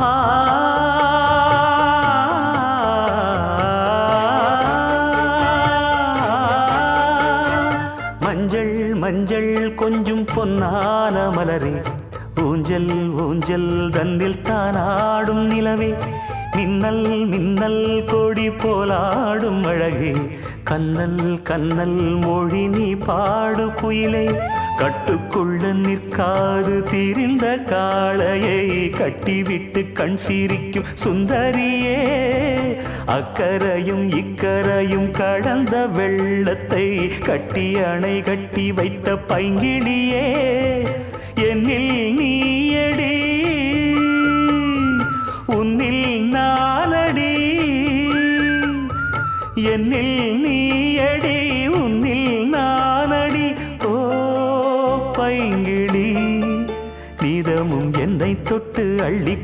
ஆ மஞ்சள் மஞ்சள் கொஞ்சம் பொன்னான மலரே, ஊஞ்சல் ஊஞ்சல் தன்னில் தானாடும் நிலவே, மின்னல் மின்னல் கொடி போலாடும் அழகே, கண்ணல் கண்ணல் மொழி நீ பாடு குயிலே, கட்டுக்குள்ள நிற்காது திரிந்த காளையை கட்டிவிட்டு கண் சிரிக்கும் சுந்தரியே, அக்கரையும் இக்கரையும் கடந்த வெள்ளத்தை கட்டி அணை கட்டி வைத்த பைங்கிளியே, என்னில் நீயடி உன்னில் நானடி, என்னில் நீயடி உன்னில் நானடி. ஓ பைங்கிளி, நீதமும் என்னை தொட்டு அள்ளி